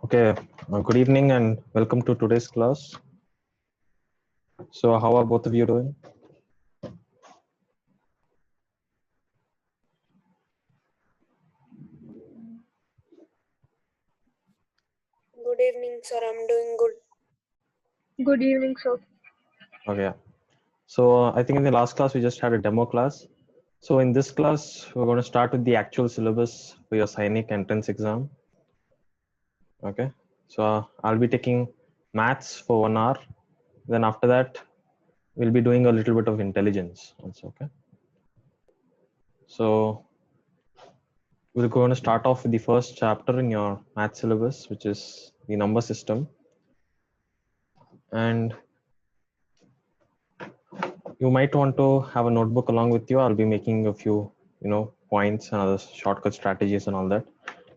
Okay, good evening and welcome to today's class. So, how are both of you doing? Good evening, sir. I'm doing good. Good evening, sir. Okay, so I think in the last class we just had a demo class. So, in this class, we're going to start with the actual syllabus for your Sainik entrance exam. Okay, so I'll be taking maths for 1 hour. Then, after that, we'll be doing a little bit of intelligence also. Okay, so we're going to start off with the first chapter in your math syllabus, which is the number system. And you might want to have a notebook along with you. I'll be making a few, points and other shortcut strategies and all that.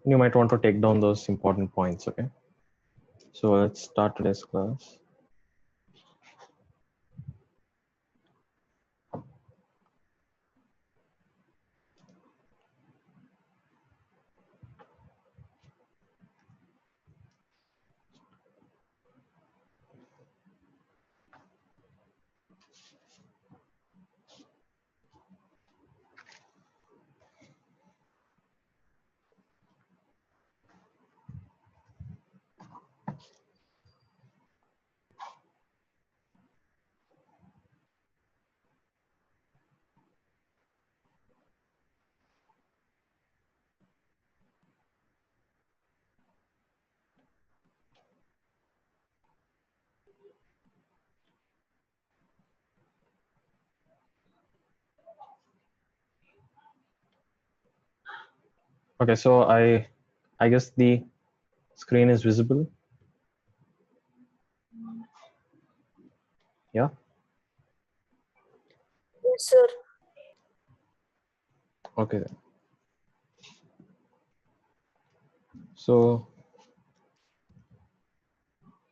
And you might want to take down those important points. Okay. So let's start today's class. Okay, so I guess the screen is visible. Yeah. Yes, sir. Okay. Then. So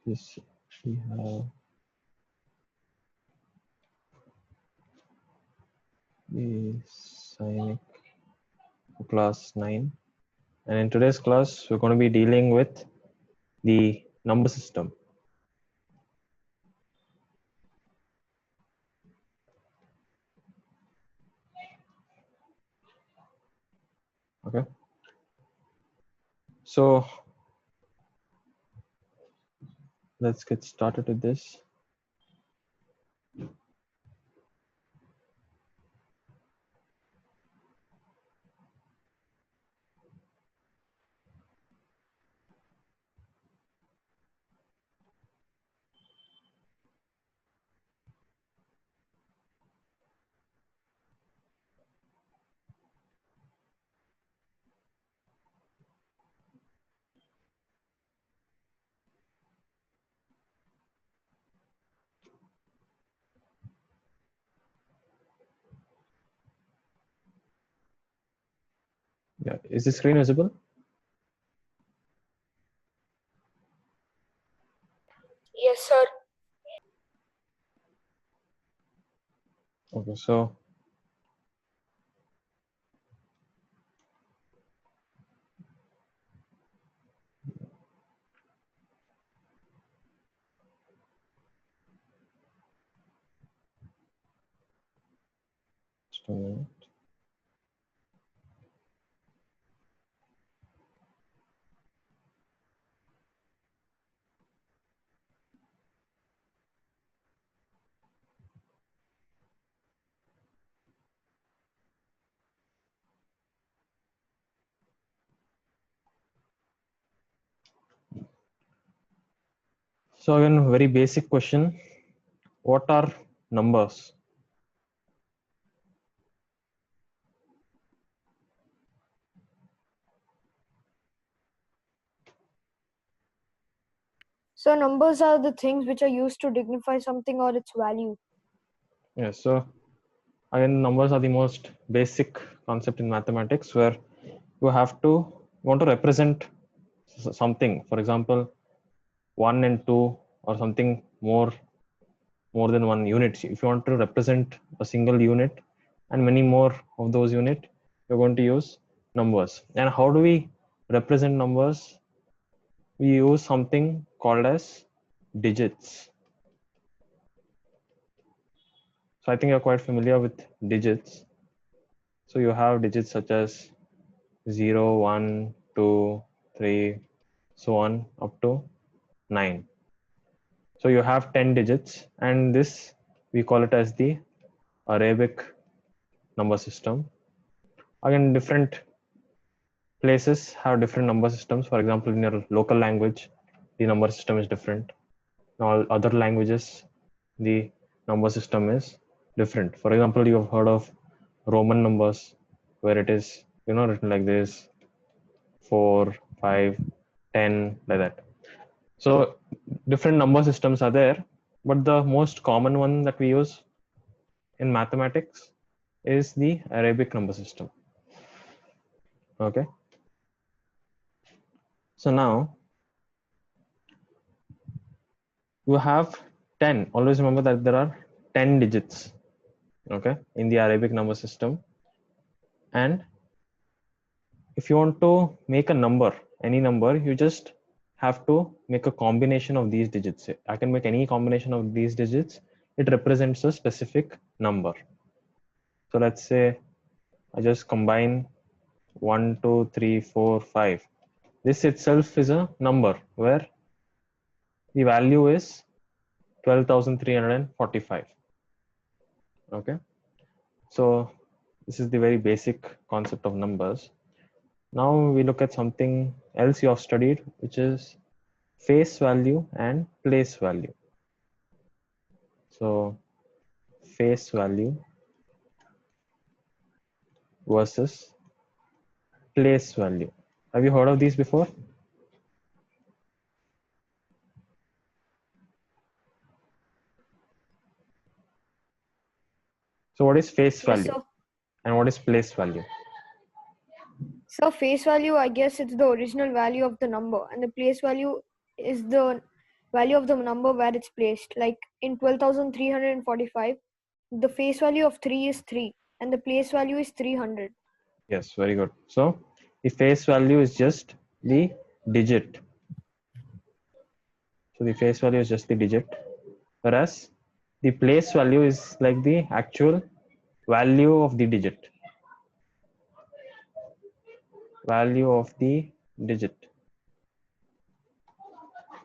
this we have the Sainik for class 9, and in today's class we're going to be dealing with the number system. Okay. So let's get started with this. Yeah, is the screen visible? Yes, sir. Okay, so just a minute. So again, very basic question. What are numbers? So numbers are the things which are used to dignify something or its value. Yeah, so again, numbers are the most basic concept in mathematics where you have to want to represent something. For example, 1 and 2 or something more than one unit. If you want to represent a single unit and many more of those unit, you're going to use numbers. And how do we represent numbers? we use something called as digits. So I think you're quite familiar with digits. So you have digits such as 0, 1, 2, 3, so on up to 9. So you have 10 digits, and this we call it as the Arabic number system. Again, different places have different number systems. For example, in your local language, the number system is different. In all other languages, the number system is different. For example, you have heard of Roman numbers, where it is written like this, 4, 5, 10, like that. So different number systems are there, but the most common one that we use in mathematics is the Arabic number system. Okay. So now you have 10. Always remember that there are 10 digits, okay, in the Arabic number system. And if you want to make a number, any number, you just have to make a combination of these digits. I can make any combination of these digits. It represents a specific number. So let's say I just combine 1, 2, 3, 4, 5. This itself is a number where the value is 12,345. Okay. So this is the very basic concept of numbers. Now we look at something else you have studied, which is face value and place value. So face value versus place value. Have you heard of these before? So what is face value and what is place value? So face value, I guess it's the original value of the number, and the place value is the value of the number where it's placed. Like in 12,345, the face value of 3 is 3 and the place value is 300. Yes, very good. So the face value is just the digit. So the face value is just the digit, whereas the place value is like the actual value of the digit. Value of the digit.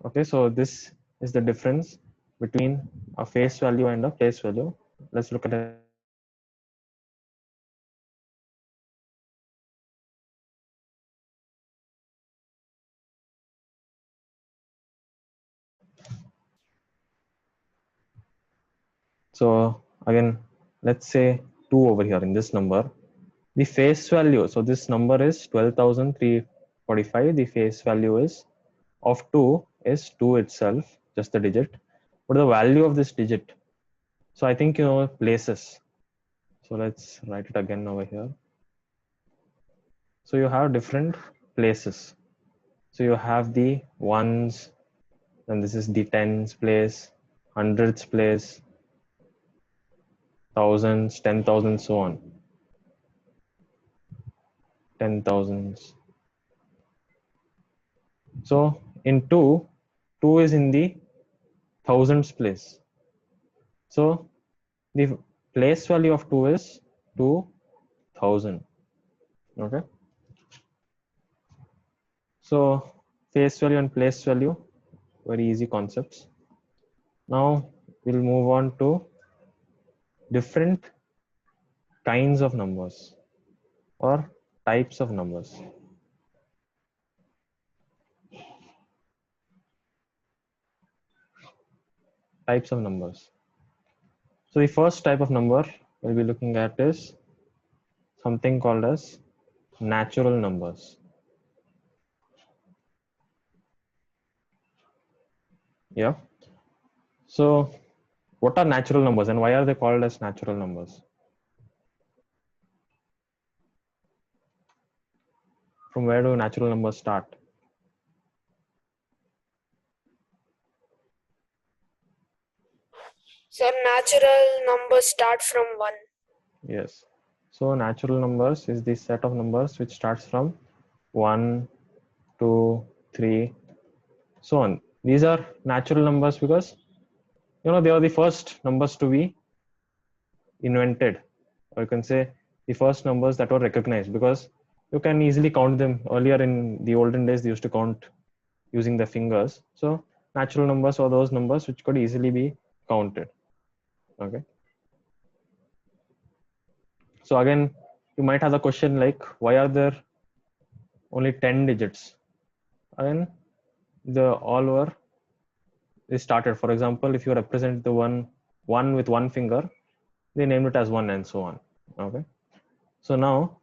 Okay, so this is the difference between a face value and a place value. Let's look at it. So again, let's say 2 over here in this number. The face value, so this number is 12,345. The face value is of 2 is 2 itself, just the digit. But the value of this digit, so I think places. So let's write it again over here. So you have different places. So you have the ones, and this is the tens place, hundreds place, thousands, 10,000, so on. 10,000s. So in 2 is in the thousands place. So the place value of 2 is 2,000. Okay. So face value and place value, very easy concepts. Now we'll move on to different kinds of numbers or types of numbers. Types of numbers. So the first type of number we'll be looking at is something called as natural numbers. Yeah. So what are natural numbers and why are they called as natural numbers? From where do natural numbers start? So natural numbers start from 1. Yes. So natural numbers is the set of numbers which starts from 1, 2, 3, so on. These are natural numbers because they are the first numbers to be invented, or you can say the first numbers that were recognized, because you can easily count them. Earlier in the olden days, they used to count using the fingers. So natural numbers are those numbers which could easily be counted. Okay. So again, you might have the question like, why are there only 10 digits? And the all were is started. For example, if you represent the one with one finger, they named it as 1 and so on. Okay. So now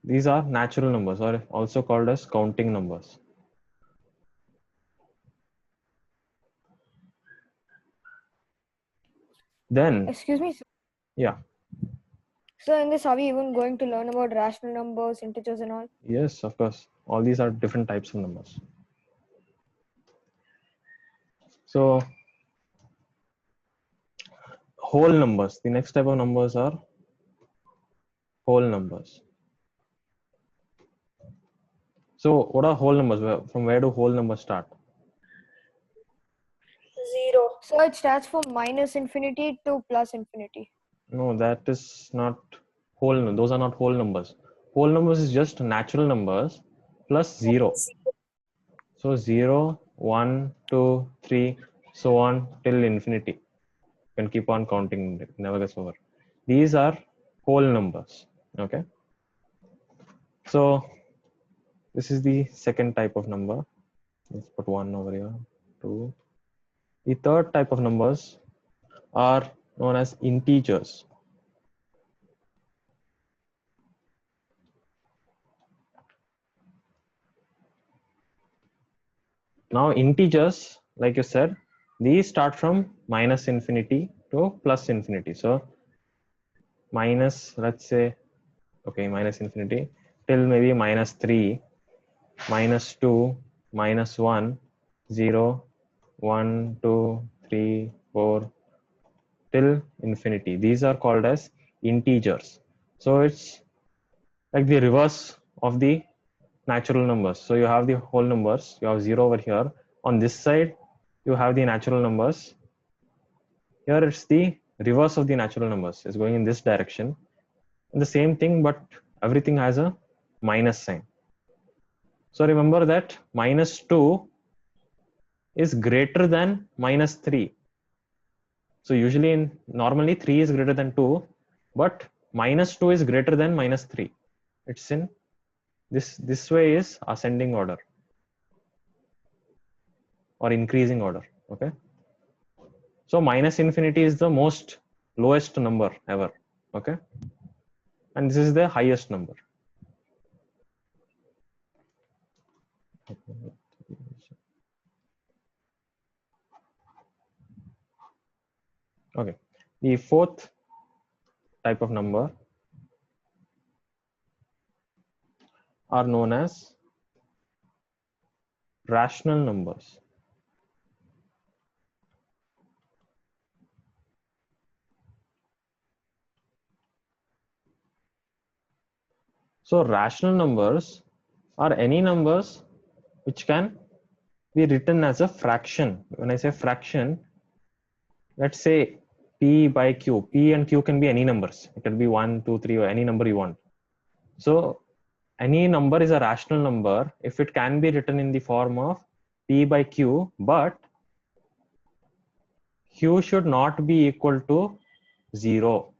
these are natural numbers, or also called as counting numbers. Then, Excuse me, sir. yeah. So in this, are we even going to learn about rational numbers, integers and all? Yes, of course. All these are different types of numbers. So whole numbers. The next type of numbers are whole numbers. So what are whole numbers? From where do whole numbers start? 0. So it starts from minus infinity to plus infinity. No, that is not whole. Those are not whole numbers. Whole numbers is just natural numbers plus 0. So 0, 1, 2, 3, so on till infinity. You can keep on counting, it never gets over. These are whole numbers. Okay. So this is the second type of number. Let's put 1 over here, 2. The third type of numbers are known as integers. Now integers, like you said, these start from minus infinity to plus infinity. So minus, let's say, okay, minus infinity till maybe minus 3, minus 2, minus 1, 0, 1, 2, 3, 4, till infinity. These are called as integers. So it's like the reverse of the natural numbers. So you have the whole numbers, you have 0 over here. On this side, you have the natural numbers. Here it's the reverse of the natural numbers. It's going in this direction. And the same thing, but everything has a minus sign. So remember that minus 2 is greater than minus 3. So usually normally 3 is greater than 2, but minus 2 is greater than minus 3. It's in this way is ascending order or increasing order. Okay. So minus infinity is the most lowest number ever. Okay. And this is the highest number. Okay. The fourth type of number are known as rational numbers. So rational numbers are any numbers which can be written as a fraction. When I say fraction, let's say p by q. P and q can be any numbers. It can be 1, 2, 3, or any number you want. So any number is a rational number if it can be written in the form of p by q, but q should not be equal to 0.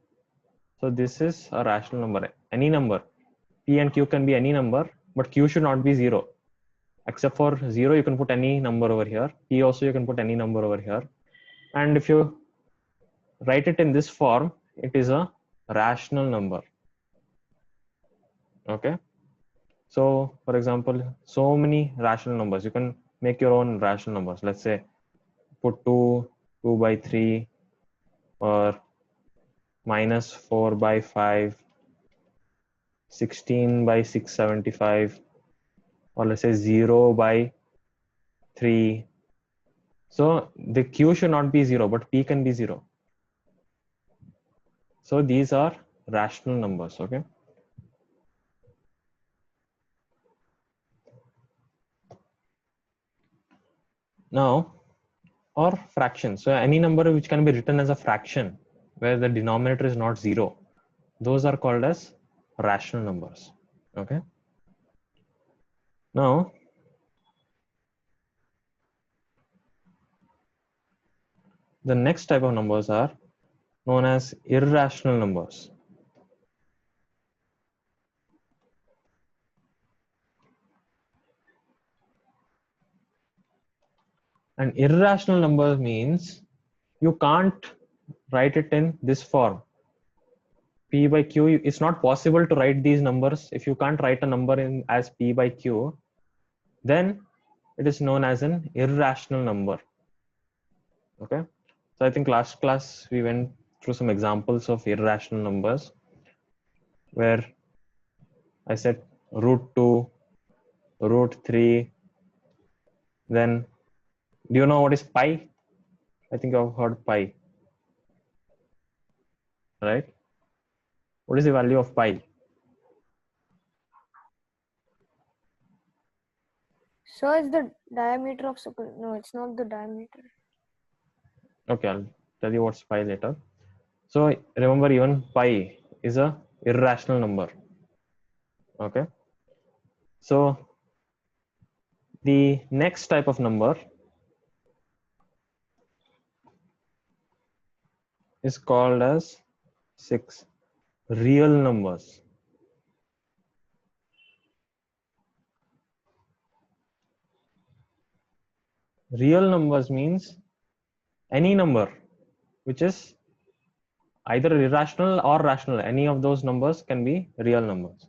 So this is a rational number. Any number, p and q can be any number, but q should not be 0. Except for 0, you can put any number over here. P also you can put any number over here. And if you write it in this form, it is a rational number. Okay. So for example, so many rational numbers. You can make your own rational numbers. Let's say put 2, 2 by 3, or minus 4 by 5, 16 by 675, or let's say 0 by 3. So the q should not be 0, but p can be 0. So these are rational numbers. Okay. Now, or fraction. So any number which can be written as a fraction where the denominator is not 0, those are called as rational numbers. Okay. Now, the next type of numbers are known as irrational numbers. And irrational number means you can't write it in this form. P by Q, it's not possible to write these numbers. If you can't write a number in as P by Q, then it is known as an irrational number. Okay. So I think last class we went through some examples of irrational numbers where I said √2, √3. Then, do you know what is pi? I think I've heard pi, right? What is the value of pi? So it's the diameter of circle. No, it's not the diameter. Okay, I'll tell you what's pi later. So remember, even pi is a irrational number. Okay. So the next type of number is called as 6 real numbers. Real numbers means any number which is either irrational or rational. Any of those numbers can be real numbers.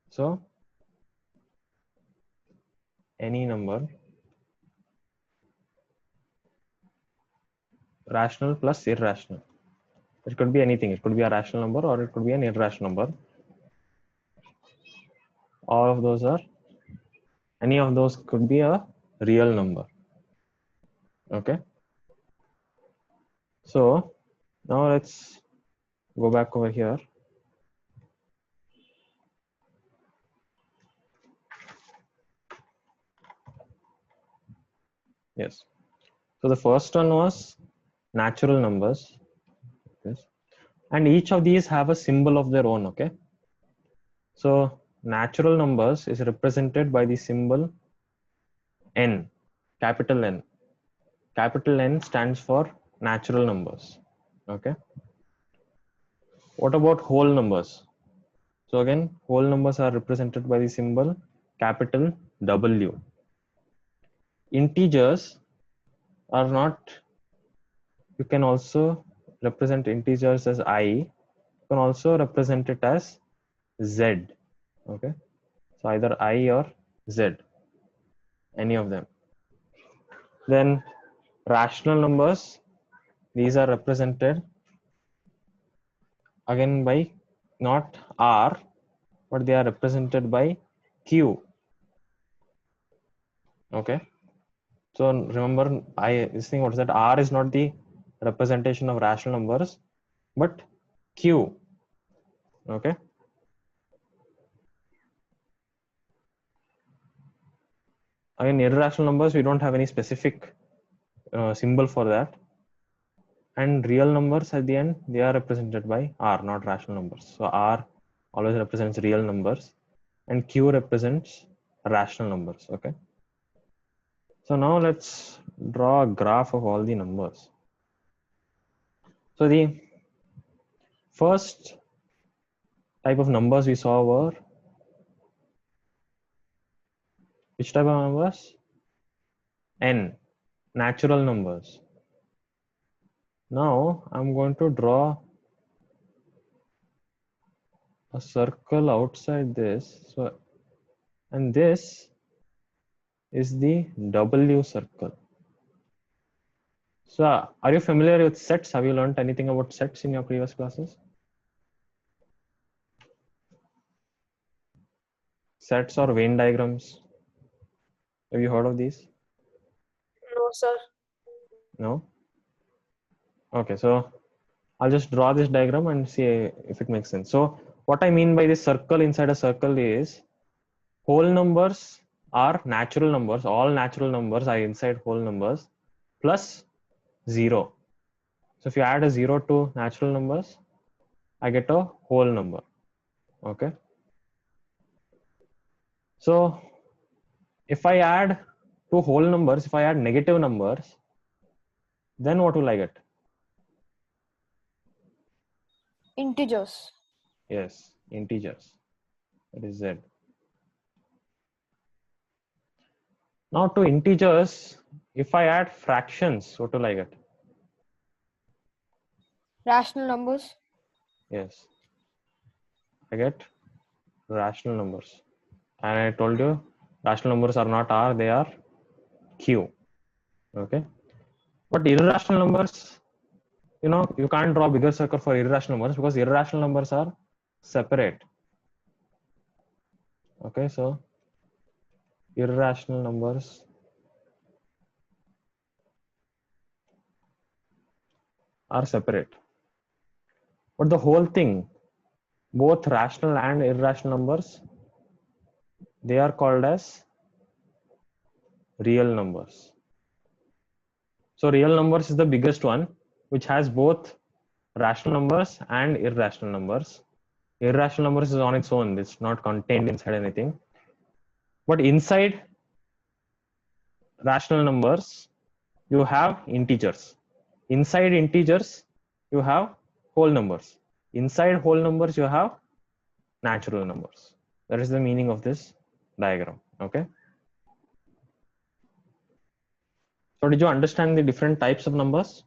So any number rational plus irrational. It could be anything. It could be a rational number or it could be an irrational number. All of those are, any of those could be a real number. Okay. So now let's go back over here. Yes. So the first one was natural numbers. Yes. And each of these have a symbol of their own. Okay. So natural numbers is represented by the symbol N, capital N. Capital N stands for natural numbers. Okay. What about whole numbers? So again, whole numbers are represented by the symbol capital W. Integers are not, you can also represent integers as I. You can also represent it as Z. Okay. So either I or Z, any of them. Then rational numbers, these are represented again by not R, but they are represented by Q. Okay. So remember, this thing, what is that? R is not the representation of rational numbers, but Q. Okay. Again, irrational numbers, we don't have any specific symbol for that. And real numbers at the end, they are represented by R, not rational numbers. So R always represents real numbers and Q represents rational numbers. Okay. So now let's draw a graph of all the numbers. So the first type of numbers we saw were, which type of numbers? N, natural numbers. Now I'm going to draw a circle outside this. So, and this is the W circle. So are you familiar with sets? Have you learned anything about sets in your previous classes? Sets or Venn diagrams. Have you heard of these? No, sir. No? Okay, so I'll just draw this diagram and see if it makes sense. So what I mean by this circle inside a circle is whole numbers are natural numbers. All natural numbers are inside whole numbers plus 0. So if you add a 0 to natural numbers, I get a whole number. Okay. So if I add two whole numbers, if I add negative numbers, then what will I get? Integers. Yes, integers. That is Z. Now to integers, if I add fractions, what will I get? Rational numbers. Yes, I get rational numbers. And I told you rational numbers are not R, they are Q. Okay. But irrational numbers, you can't draw bigger circle for irrational numbers because irrational numbers are separate. Okay, so irrational numbers are separate. But the whole thing, both rational and irrational numbers, they are called as real numbers. So real numbers is the biggest one, which has both rational numbers and irrational numbers. Irrational numbers is on its own, it's not contained inside anything. But inside rational numbers, you have integers. Inside integers, you have whole numbers. Inside whole numbers, you have natural numbers. That is the meaning of this diagram. Okay. So did you understand the different types of numbers?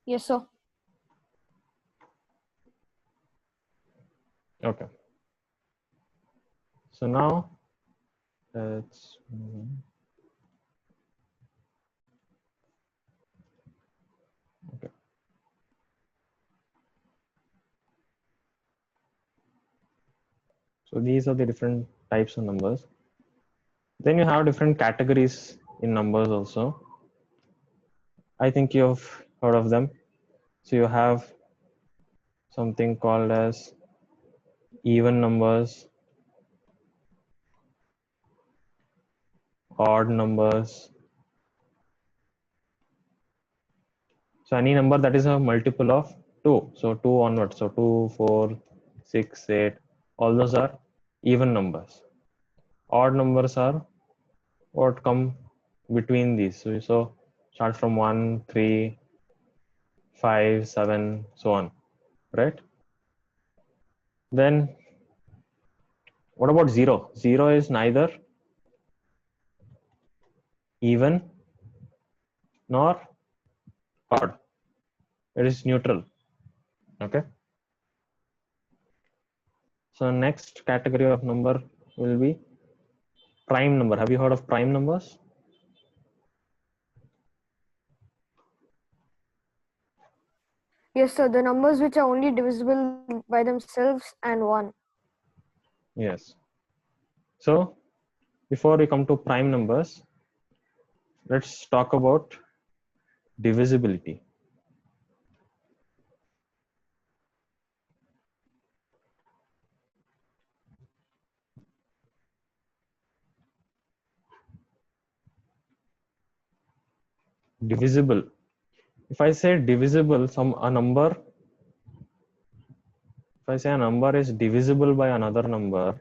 Yes, sir. Okay. So now let's move on. Okay. So these are the different types of numbers. Then you have different categories in numbers also. I think you've heard of them. So you have something called as even numbers, odd numbers. So any number that is a multiple of 2. So 2 onwards. So 2, 4, 6, 8. All those are even numbers. Odd numbers are what come between these. So start from 1, 3, 5, 7, so on. Right? Then what about 0? 0 is neither even nor odd. It is neutral. Okay. So next category of number will be prime number. Have you heard of prime numbers? Yes, sir. The numbers which are only divisible by themselves and 1. Yes. So before we come to prime numbers, let's talk about divisibility. Divisible. If I say divisible, if I say a number is divisible by another number,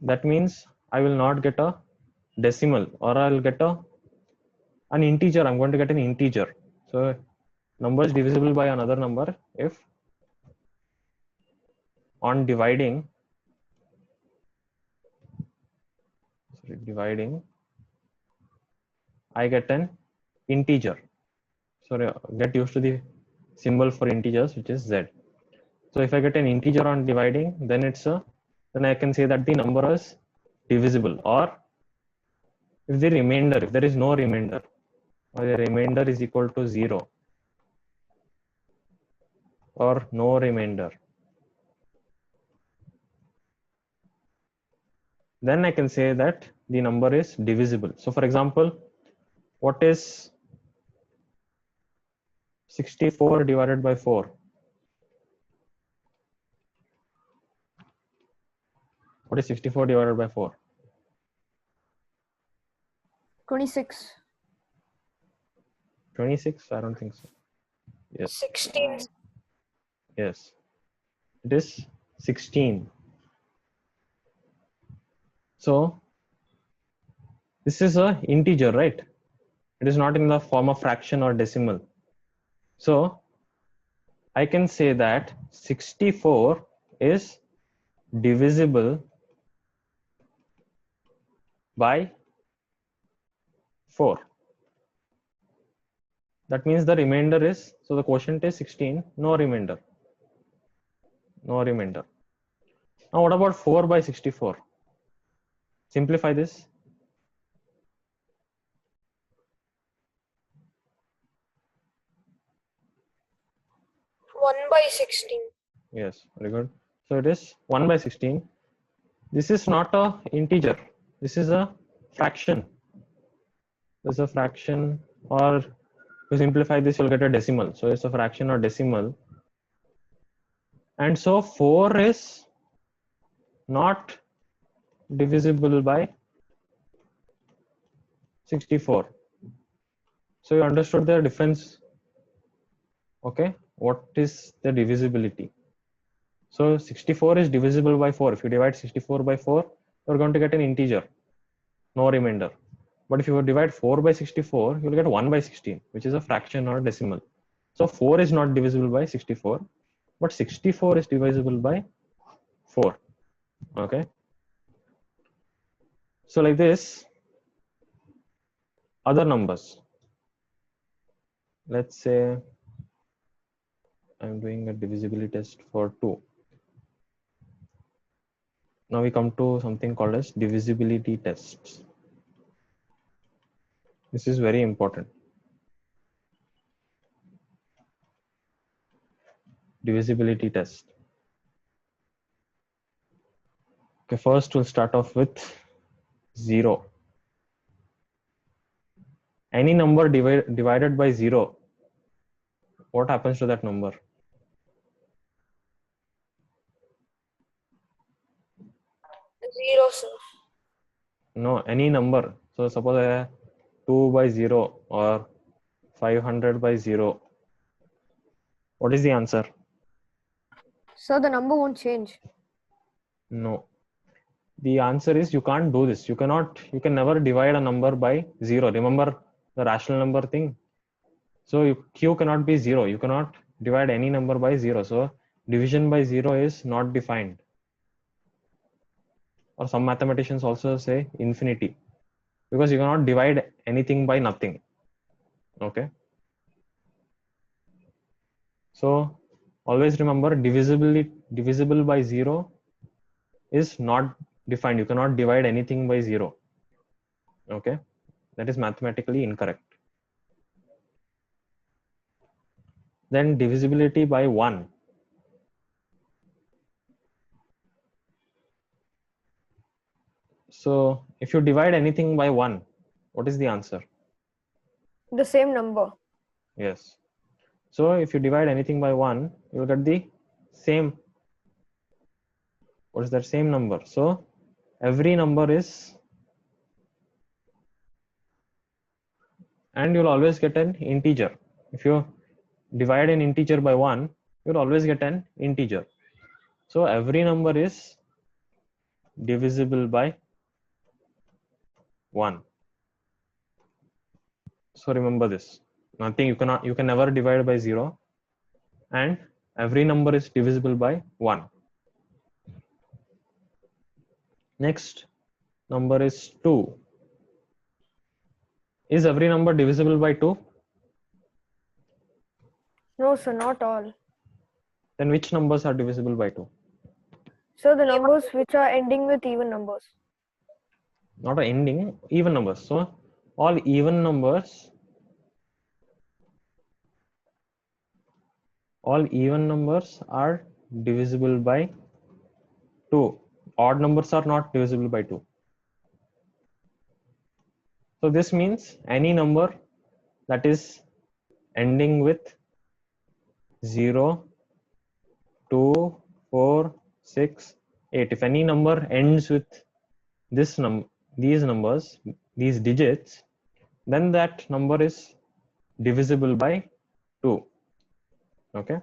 that means I will not get a decimal, or I'll get an integer. I'm going to get an integer. So number is divisible by another number if on dividing I get an integer. Sorry, get used to the symbol for integers, which is z. So if I get an integer on dividing, then then I can say that the number is divisible. Or if there is no remainder, or the remainder is equal to 0, or no remainder, then I can say that the number is divisible. So for example, what is 64 divided by 4. What is 64 divided by 4? 26. 26? I don't think so. Yes. 16. Yes. It is 16. So this is a integer, right? It is not in the form of fraction or decimal. So I can say that 64 is divisible by 4. That means the remainder is, so the quotient is 16, no remainder. No remainder. Now what about 4 by 64? Simplify this. 1 by 16. Yes, very good. So it is 1 by 16. This is not a integer. This is a fraction. This is a fraction, or to simplify this, you'll get a decimal. So it's a fraction or decimal. And so 4 is not divisible by 64. So you understood the difference. Okay, what is the divisibility? So 64 is divisible by 4. If you divide 64 by 4, you're going to get an integer, no remainder. But if you divide 4 by 64, you'll get 1 by 16, which is a fraction or decimal. So 4 is not divisible by 64, but 64 is divisible by 4. Okay. So like this, other numbers. Let's say I'm doing a divisibility test for 2. Now we come to something called as divisibility tests. This is very important. Divisibility test. Okay, first we'll start off with 0. Any number divided by 0, what happens to that number? 0, sir. No, any number. So suppose I have 2 by 0 or 500 by 0. What is the answer? So the number won't change. No. The answer is you can't do this. You can never divide a number by 0. Remember the rational number thing? So q cannot be 0. You cannot divide any number by 0. So division by 0 is not defined. Or some mathematicians also say infinity, because you cannot divide anything by nothing. Okay. So always remember, divisible by 0 is not defined. You cannot divide anything by 0. Okay. That is mathematically incorrect. Then divisibility by 1. So if you divide anything by 1, what is the answer? The same number. Yes. So if you divide anything by 1, you will get the same. What is that same number? So every number is, and you'll always get an integer. If you divide an integer by 1, you'll always get an integer. So every number is divisible by 1. So remember this. Nothing, you can never divide by 0, and every number is divisible by 1. Next number is 2. Is every number divisible by 2? No, sir, not all. Then which numbers are divisible by 2? So the numbers which are ending with even numbers. Not an ending, even numbers. So all even numbers are divisible by 2. Odd numbers are not divisible by 2. So this means any number that is ending with 0, 2, 4, 6, 8. If any number ends with these numbers, these digits, then that number is divisible by 2. Okay.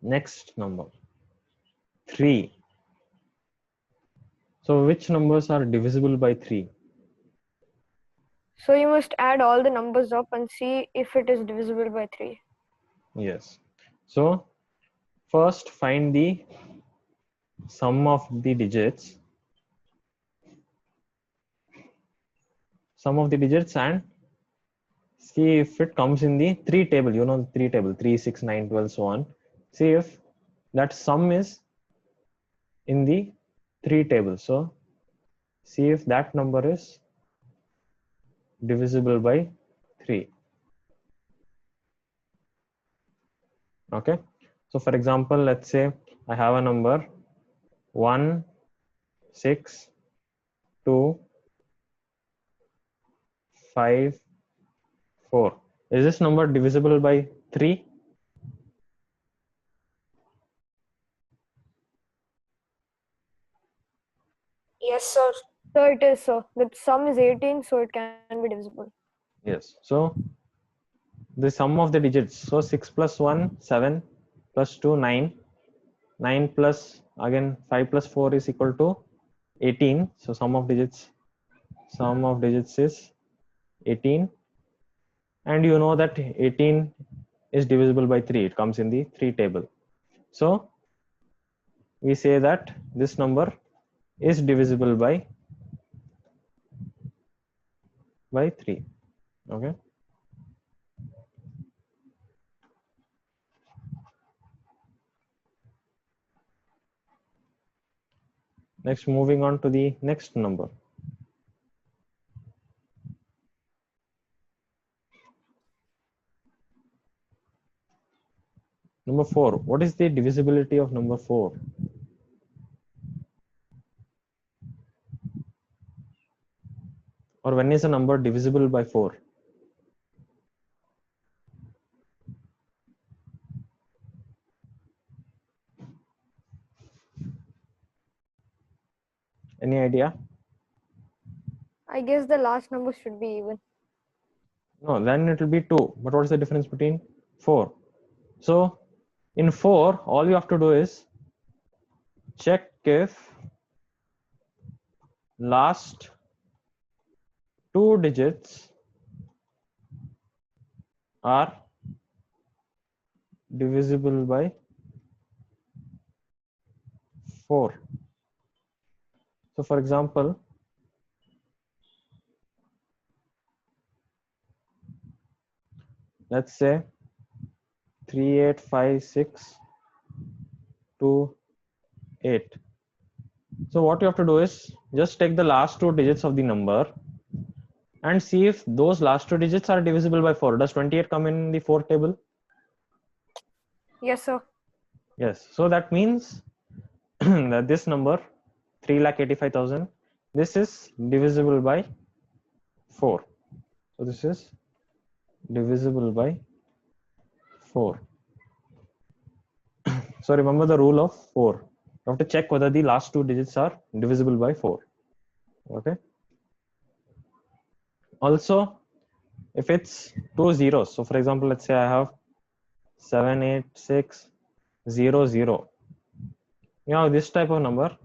Next number, 3. So which numbers are divisible by 3? So you must add all the numbers up and see if it is divisible by 3. Yes. So first find the sum of the digits. And see if it comes in the 3 table. You know, 3 table, 3, 6, 9, 12, so on. See if that sum is in the 3 table. So see if that number is divisible by 3. Okay. So for example, let's say I have a number 1, 6, 2, 5, 4. Is this number divisible by 3? Yes, sir. So it is, so the sum is 18, so it can be divisible. Yes. So the sum of the digits. So 6 plus 1, 7, plus 2, 9. 9 plus again 5 plus 4 is equal to 18. So sum of digits is 18. And you know that 18 is divisible by 3. It comes in the 3 table. So we say that this number is divisible by 3. Okay. Next, moving on to the next number. Number 4. What is the divisibility of number 4? Or when is a number divisible by 4? Any idea? I guess the last number should be even. No, then it will be 2. But what is the difference between 4? So in 4, all you have to do is check if last 2 digits are divisible by 4. So for example, let's say 385628. So what you have to do is just take the last 2 digits of the number and see if those last 2 digits are divisible by 4. Does 28 come in the 4 table? Yes, sir. Yes. So that means that this number 3,85,000, this is divisible by 4. So this is divisible by 4. So remember the rule of 4. You have to check whether the last 2 digits are divisible by 4. Okay. Also, if it's 2 zeros, so for example, let's say I have 78600. You know, this type of number,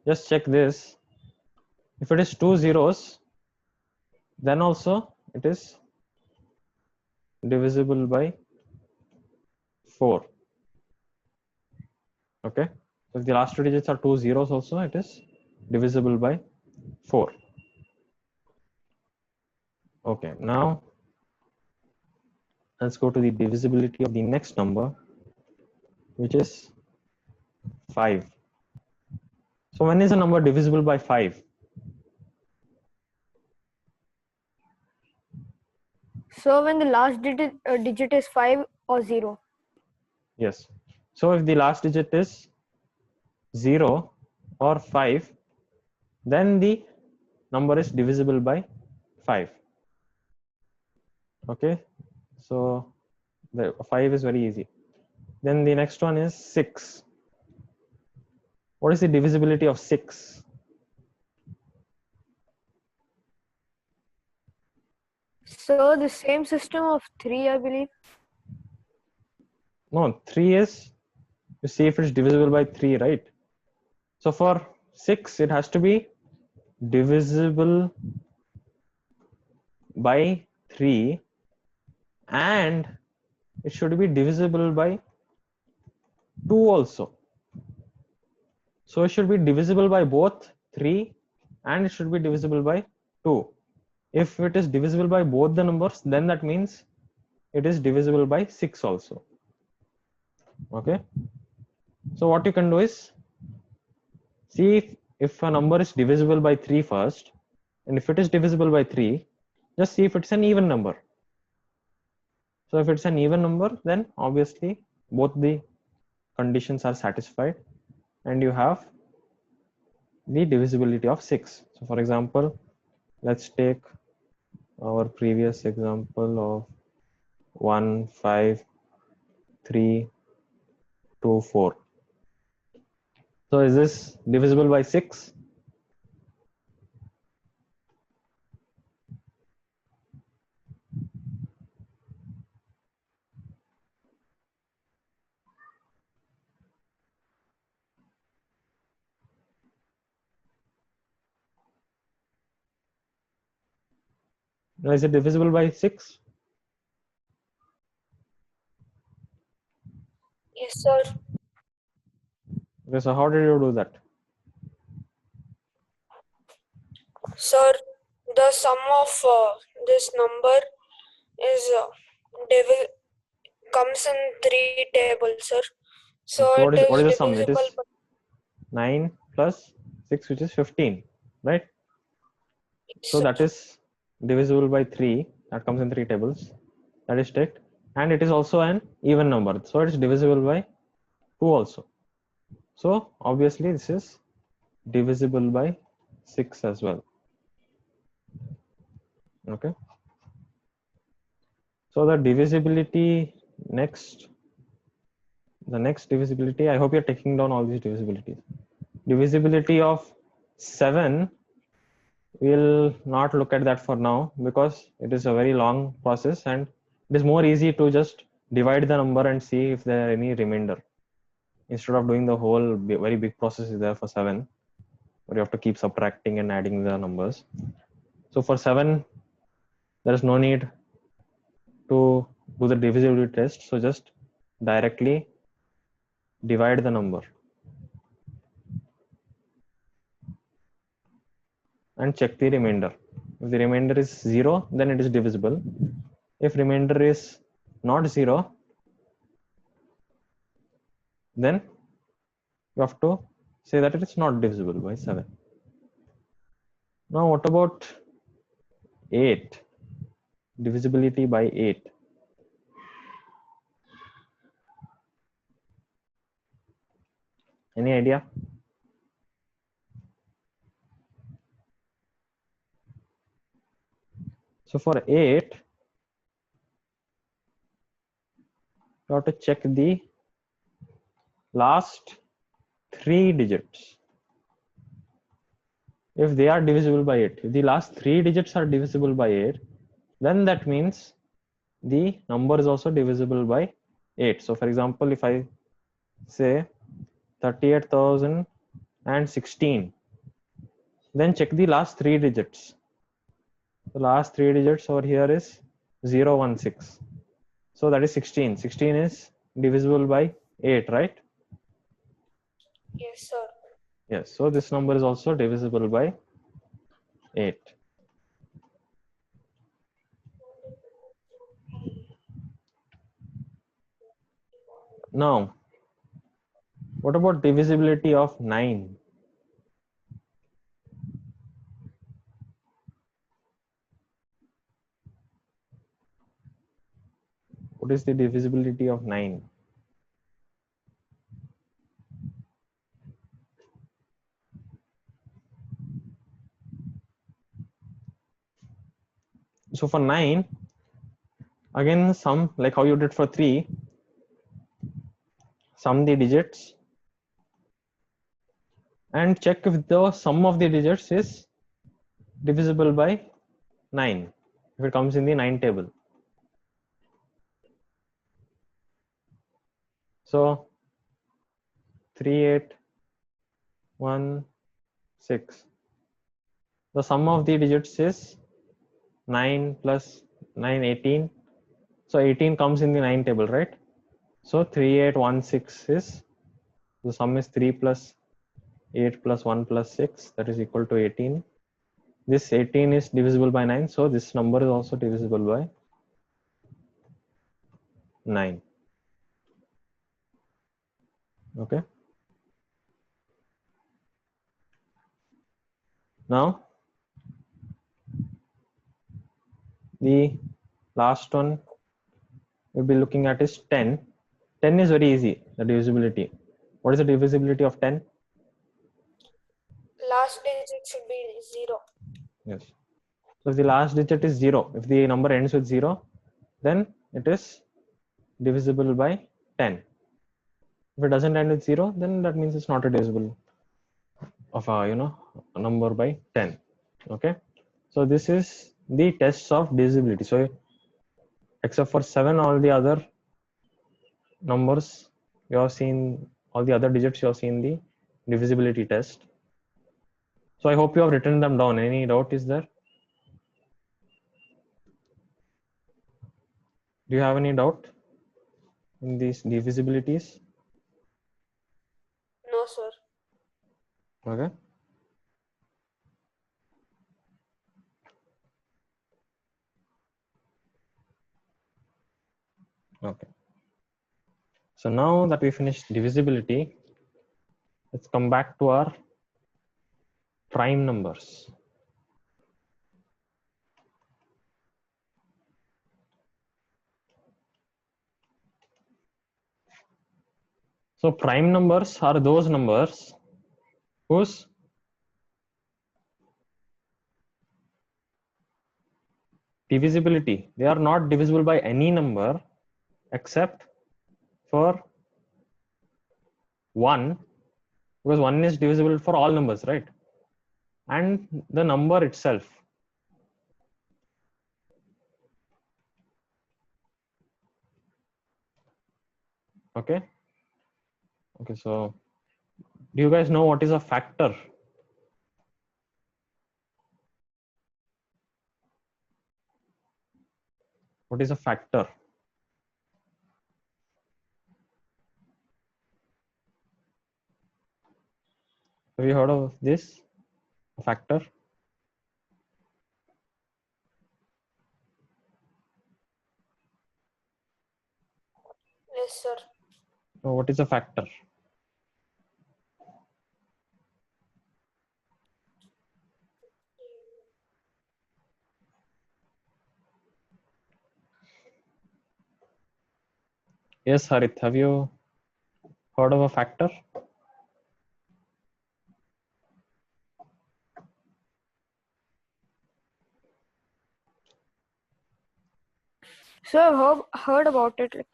just check this. If it is 2 zeros, then also it is divisible by 4. Okay. So if the last 2 digits are 2 zeros also, it is divisible by 4. Okay. Now let's go to the divisibility of the next number, which is 5. So when is a number divisible by 5? So when the last digit is 5 or 0. Yes. So if the last digit is 0 or 5, then the number is divisible by 5. Okay. So The 5 is very easy. Then the next one is 6. What is the divisibility of 6? So the same system of 3, I believe. No, 3 is, you see if it's divisible by 3, right? So for 6, it has to be divisible by 3 and it should be divisible by 2 also. So it should be divisible by both 3 and it should be divisible by 2. If it is divisible by both the numbers, then that means it is divisible by 6 also. Okay. So what you can do is see if a number is divisible by 3 first, and if it is divisible by 3, just see if it's an even number. So if it's an even number, then obviously both the conditions are satisfied and you have the divisibility of 6. So for example, let's take our previous example of 1, 5, 3, 2, 4. So is this divisible by 6? No, is it divisible by 6? Yes, sir. Okay, so how did you do that? Sir, the sum of this number is comes in 3 tables, sir. So So it what is is the sum? It divisible is by 9 plus 6, which is 15, right? So sir. that is divisible by 3. That comes in 3 tables. That is correct. And it is also an even number. So it is divisible by 2 also. So obviously this is divisible by 6 as well. Okay. So the divisibility next, the next divisibility, I hope you're taking down all these divisibilities. Divisibility of 7, we'll not look at that for now because it is a very long process and it is more easy to just divide the number and see if there are any remainder instead of doing the whole very big process is there for 7 where you have to keep subtracting and adding the numbers. So for 7 there is no need to do the divisibility test, so just directly divide the number and check the remainder. If the remainder is 0, then it is divisible. If remainder is not 0, then you have to say that it is not divisible by 7. Now what about 8? Divisibility by 8. Any idea? So for 8, you have to check the last 3 digits. If they are divisible by 8, if the last 3 digits are divisible by 8, then that means the number is also divisible by 8. So for example, if I say 38,016, then check the last 3 digits. The last 3 digits over here is 016. So that is 16. 16 is divisible by 8, right? Yes, sir. Yes. So this number is also divisible by 8. Now, what about divisibility of 9? What is the divisibility of 9? So for 9, Again, sum, like how you did for 3, sum the digits and check if the sum of the digits is divisible by 9, if it comes in the 9 table. So 3816. The sum of the digits is 9 plus 9, 18. So 18 comes in the 9 table, right? So 3816 is, the sum is 3 plus 8 plus 1 plus 6, that is equal to 18. This 18 is divisible by 9, so this number is also divisible by 9. Okay. Now the last one we'll be looking at is 10. 10 is very easy, the divisibility. What is the divisibility of 10? Last digit should be 0. Yes. So if the last digit is 0, if the number ends with 0, then it is divisible by 10. If it doesn't end with 0, then that means it's not a divisible of a number by 10. Okay. So this is the tests of divisibility. So except for 7, all the other numbers you have seen, all the other digits you have seen the divisibility test. So I hope you have written them down. Any doubt is there? Do you have any doubt in these divisibilities? No, sir. Okay. Okay. So now that we finished divisibility, let's come back to our prime numbers. So prime numbers are those numbers whose divisibility, they are not divisible by any number except for 1, because 1 is divisible for all numbers, right? And the number itself. Okay. Okay, so do you guys know what is a factor? What is a factor? Have you heard of this? A factor? Yes, sir. So what is a factor? Yes, Harith, have you heard of a factor? So I've heard about it. Like,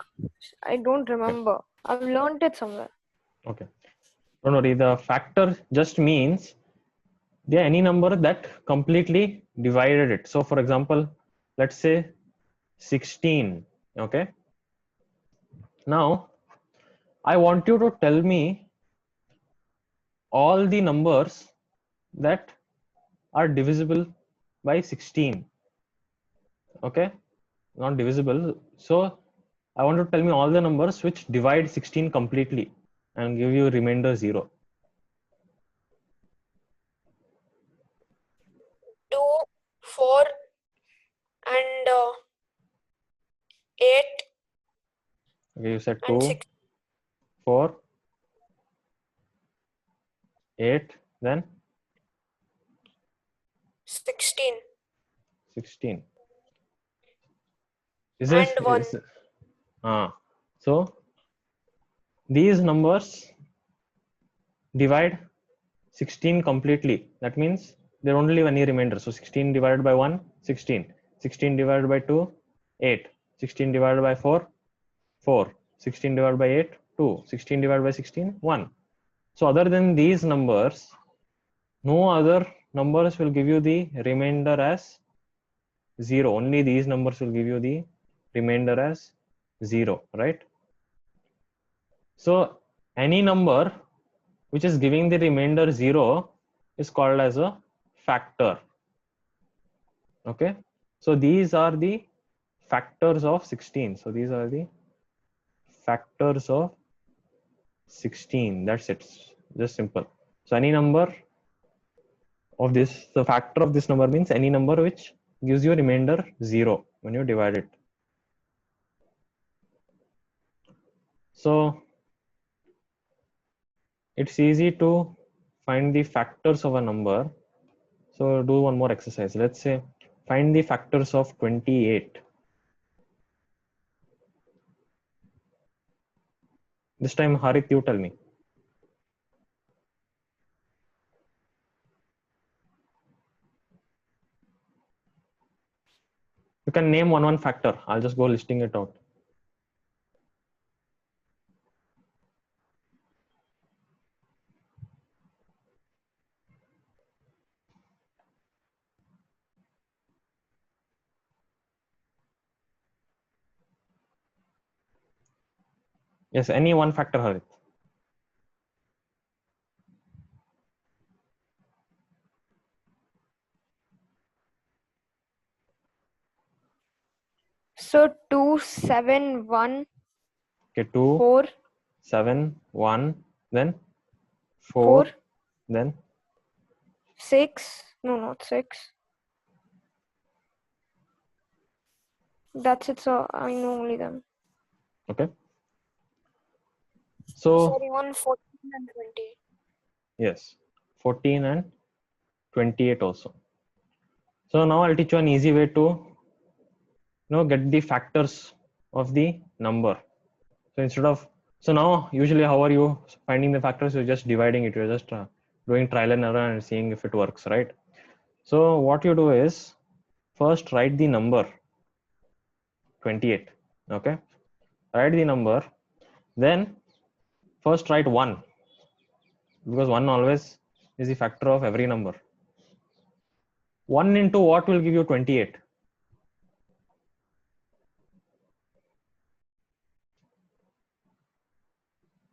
I don't remember. I've learned it somewhere. Okay. Don't worry, the factor just means any number that completely divided it. So for example, let's say 16. Okay. Now, I want you to tell me all the numbers that are divisible by 16. Okay. Not divisible. So I want you to tell me all the numbers which divide 16 completely and give you remainder 0. 2, 4, and 8 Okay, you said and 2, 6. 4, 8, then 16 16. Is this and 1. So these numbers divide 16 completely. That means they don't leave any remainder. So 16 divided by 1, 16. 16 divided by 2, 8. 16 divided by 4, 4. 16 divided by 8, 2. 16 divided by 16, 1. So other than these numbers, no other numbers will give you the remainder as 0. Only these numbers will give you the remainder as 0, right? So any number which is giving the remainder 0 is called as a factor. Okay, so these are the factors of 16. So these are the factors of 16. That's it, just simple. So any number of this, the factor of this number means any number which gives you remainder 0 when you divide it. So it's easy to find the factors of a number. So do one more exercise. Let's say find the factors of 28. This time, Harith, you tell me. You can name one factor. I'll just go listing it out. Yes, any one factor, Harith. So 2, 7, 1. Okay, 2, 4, 7, 1, then 4, 4, then 6. No, not 6. That's it. So I know only them. okay. So Sorry, 1, 14 and 20. yes, 14 and 28 also. So now I'll teach you an easy way to get the factors of the number. So instead of, so now usually how are you finding the factors? You're just dividing it. You're just doing trial and error and seeing if it works, right? So what you do is first write the number 28. Okay, write the number, then first write 1, because 1 always is the factor of every number. 1 into what will give you 28?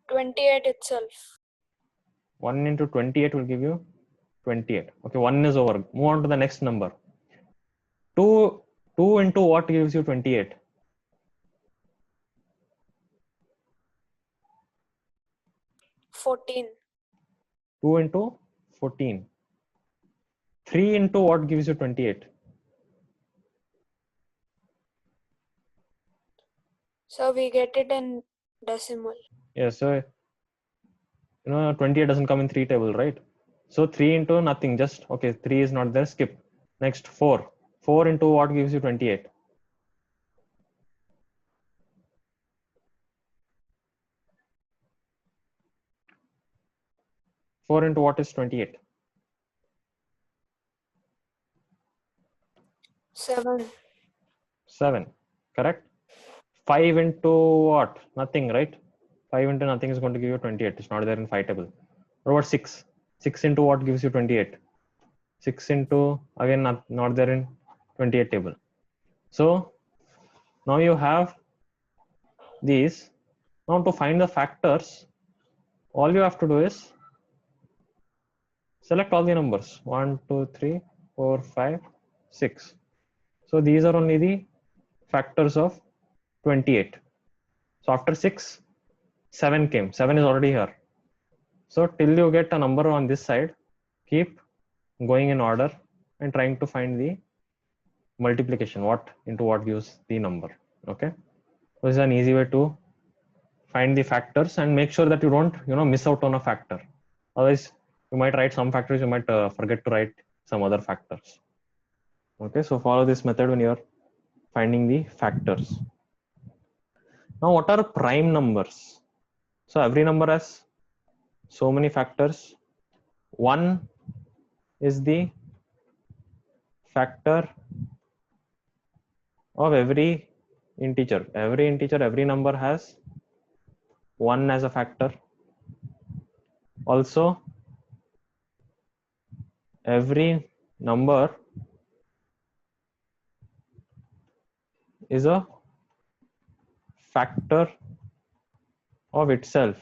28 itself. 1 into 28 will give you 28. Okay, 1 is over. Move on to the next number. 2 into what gives you 28? 14. 2 into 14. 3 into what gives you 28? So we get it in decimal. Yeah, so 28 doesn't come in 3 table, right? So 3 into nothing, just okay, 3 is not there, skip. Next 4. 4 into what gives you 28? 4 into what is 28? 7. 7, correct? 5 into what? Nothing, right? 5 into nothing is going to give you 28. It's not there in 5 table. What about 6? 6 into what gives you 28? 6 into, again, not there in 28 table. So now you have these. Now to find the factors, all you have to do is select all the numbers 1, 2, 3, 4, 5, 6. So these are only the factors of 28. So after 6, 7 came. 7 is already here. So till you get a number on this side, keep going in order and trying to find the multiplication, what into what gives the number. Okay, so this is an easy way to find the factors, and make sure that you don't miss out on a factor. Otherwise you might write some factors, you might forget to write some other factors. Okay, so follow this method when you're finding the factors. Now what are prime numbers? So every number has so many factors. 1 is the factor of every integer. Every number has 1 as a factor. Also, every number is a factor of itself.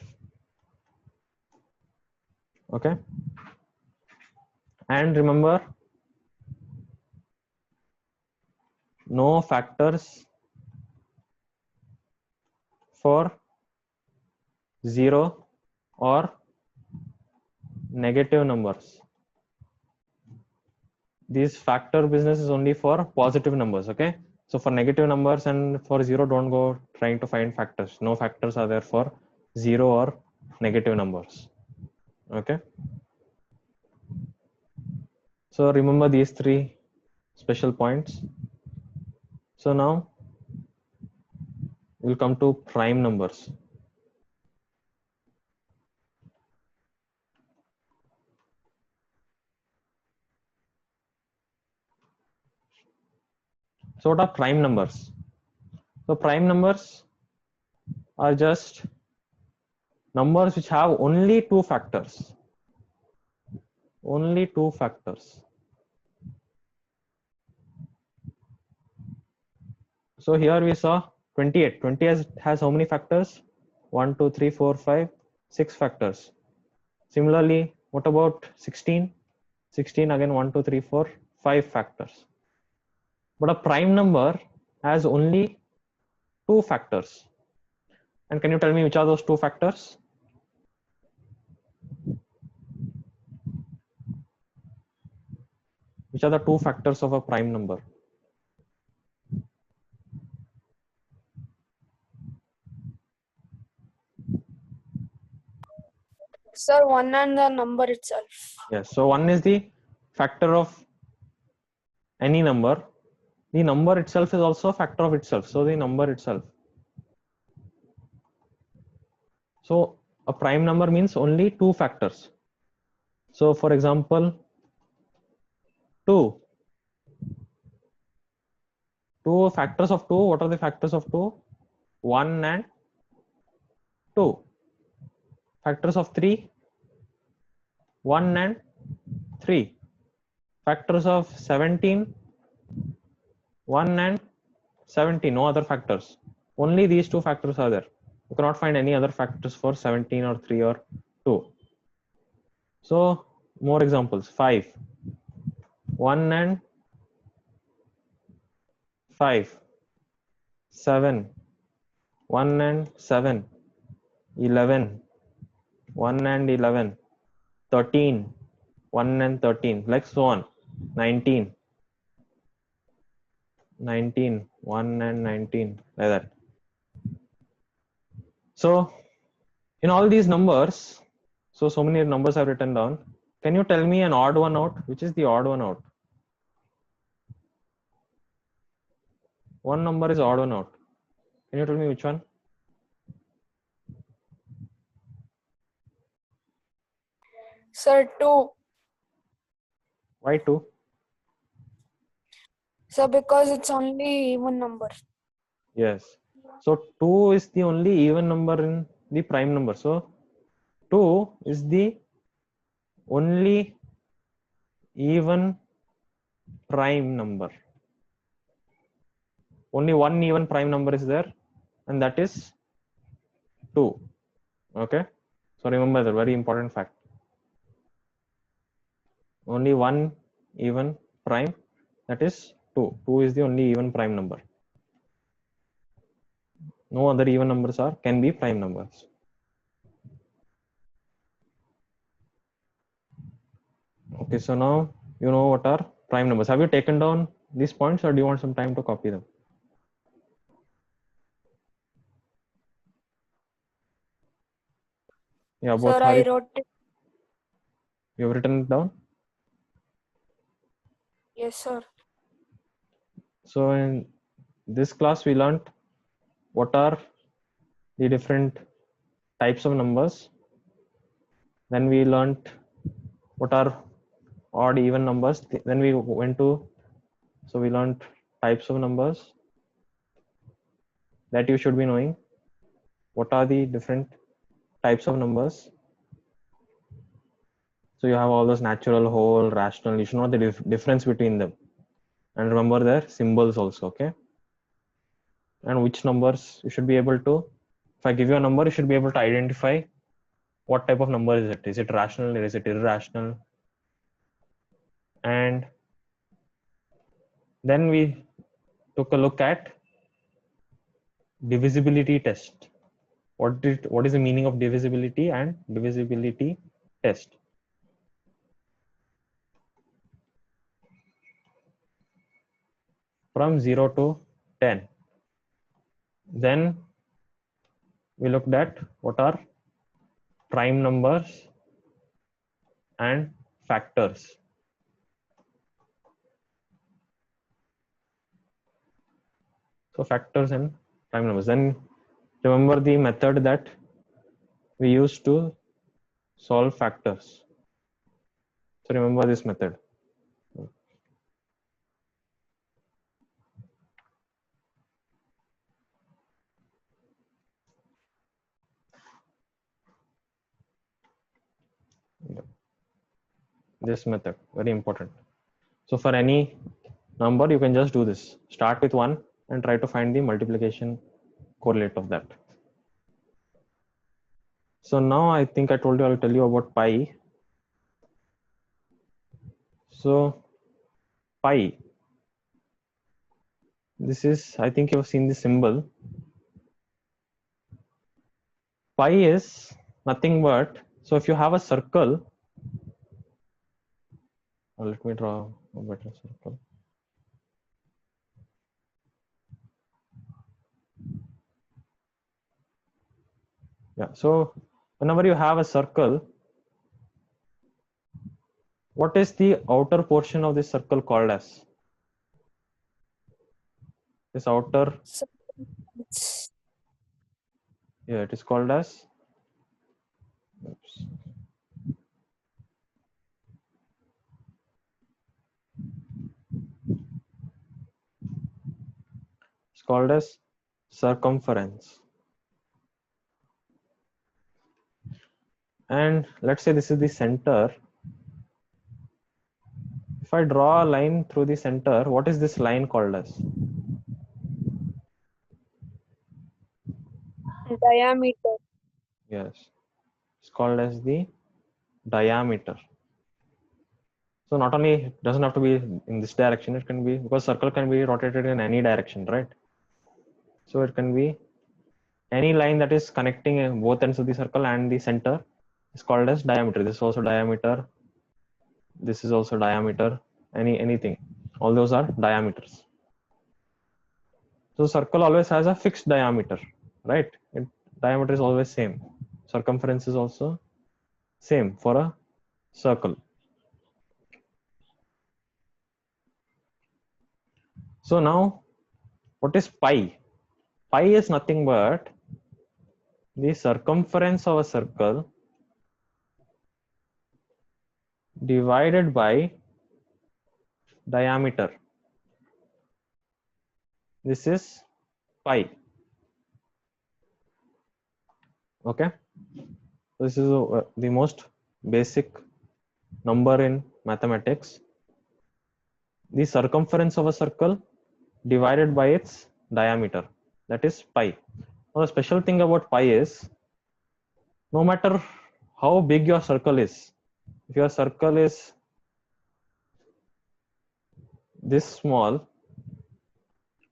Okay. And remember, no factors for 0 or negative numbers. This factor business is only for positive numbers. Okay. So for negative numbers and for 0, don't go trying to find factors. No factors are there for 0 or negative numbers. Okay. So remember these 3 special points. So now we'll come to prime numbers. So what are prime numbers? So prime numbers are just numbers which have only 2 factors. Only 2 factors. So here we saw 28. 20 has how many factors? 1, 2, 3, 4, 5, 6 factors. Similarly, what about 16? 16 again 1, 2, 3, 4, 5 factors. But a prime number has only 2 factors. And can you tell me which are those 2 factors? Which are the 2 factors of a prime number? Sir, 1 and the number itself. Yes. So 1 is the factor of any number. The number itself is also a factor of itself. So the number itself. So a prime number means only 2 factors. So for example, 2. 2 factors of 2. What are the factors of 2? 1 and 2. Factors of 3. 1 and 3. Factors of 17. 1 and 17. No other factors. Only these 2 factors are there. You cannot find any other factors for 17 or 3 or 2. So more examples. 5. 1 and 5. 7. 1 and 7. 11. 1 and 11. 13. 1 and 13. Like so on. 19. 19. 1 and 19. Like that. So in all these numbers, so many numbers I've written down. Can you tell me an odd one out? Which is the odd one out? One number is odd one out. Can you tell me which one? Sir, 2. Why 2? Sir, because it's only even number. Yes. So 2 is the only even number in the prime number. So 2 is the only even prime number. Only one even prime number is there, and that is 2. Okay. So remember the very important fact. Only one even prime, that is 2. 2 is the only even prime number. No other even numbers can be prime numbers. Okay, so now you know what are prime numbers. Have you taken down these points, or do you want some time to copy them? Yeah, both. Sir, I wrote it. You have written it down? Yes, sir. So in this class, we learned what are the different types of numbers. Then we learned what are odd even numbers. Then we went to, so we learned types of numbers. that you should be knowing. What are the different types of numbers? So you have all those natural, whole, rational. You should know the difference between them, and remember their symbols also. Okay. And which numbers you should be able to. If I give you a number, you should be able to identify what type of number is it. Is it rational or is it irrational? And then we took a look at divisibility test. What is the meaning of divisibility and divisibility test? From 0 to 10. Then we looked at what are prime numbers and factors. So factors and prime numbers. Then remember the method that we used to solve factors. So remember this method. This method, very important. So for any number, you can just do this. Start with 1 and try to find the multiplication correlate of that. So now I think I told you, I'll tell you about pi. So pi, this is, I think you've seen the symbol. Pi is nothing but, so if you have a circle, let me draw a better circle. Yeah, so whenever you have a circle, what is the outer portion of this circle called as? This outer, Circumference. yeah, it is called as, oops. It's called as circumference. And let's say this is the center. If I draw a line through the center, what is this line called as? Diameter. Yes, it's called as the diameter. So not only, it doesn't have to be in this direction, it can be, because circle can be rotated in any direction, right? So it can be any line that is connecting both ends of the circle and the center is called as diameter. This is also diameter. This is also diameter. Anything. All those are diameters. So circle always has a fixed diameter, right? Diameter is always same. Circumference is also same for a circle. So now, what is pi? Pi is nothing but the circumference of a circle divided by diameter. This is pi. Okay. This is the most basic number in mathematics. The circumference of a circle divided by its diameter. That is pi. Now the special thing about pi is, no matter how big your circle is, if your circle is this small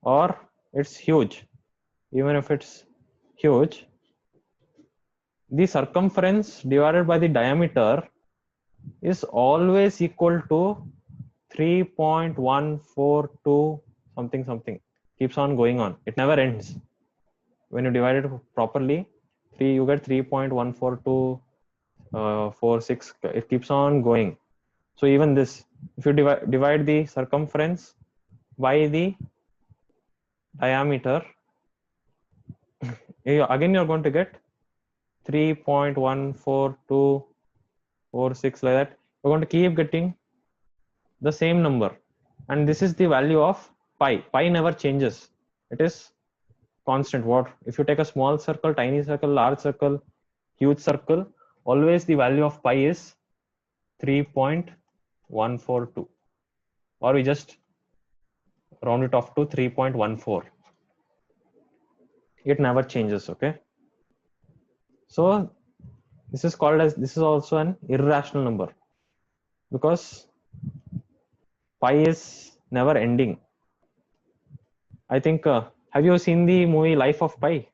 or it's huge, even if it's huge, the circumference divided by the diameter is always equal to 3.142 something, keeps on going on. It never ends. When you divide it properly, you get 3.14246. It keeps on going. So even this, if you divide the circumference by the diameter, again you're going to get 3.14246, like that. We're going to keep getting the same number, and this is the value of pi. Pi never changes. It is constant. What if you take a small circle, tiny circle, large circle, huge circle, always the value of pi is 3.142, or we just round it off to 3.14. It never changes. Okay, so this is called as, this is also an irrational number because pi is never ending. I think have you seen the movie Life of Pi?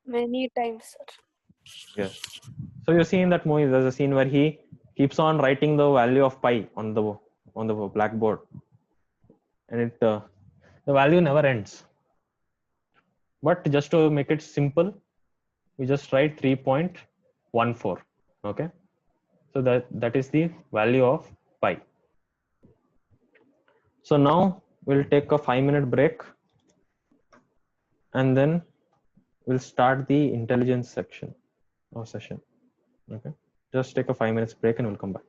Many times, sir. Yes. So you see in that movie, there's a scene where he keeps on writing the value of pi on the blackboard, and it the value never ends. But just to make it simple, we just write 3.14. Okay. So that is the value of pi. So now we'll take a 5-minute break, and then we'll start the intelligence section or session. Okay. Just take a 5 minutes break and we'll come back.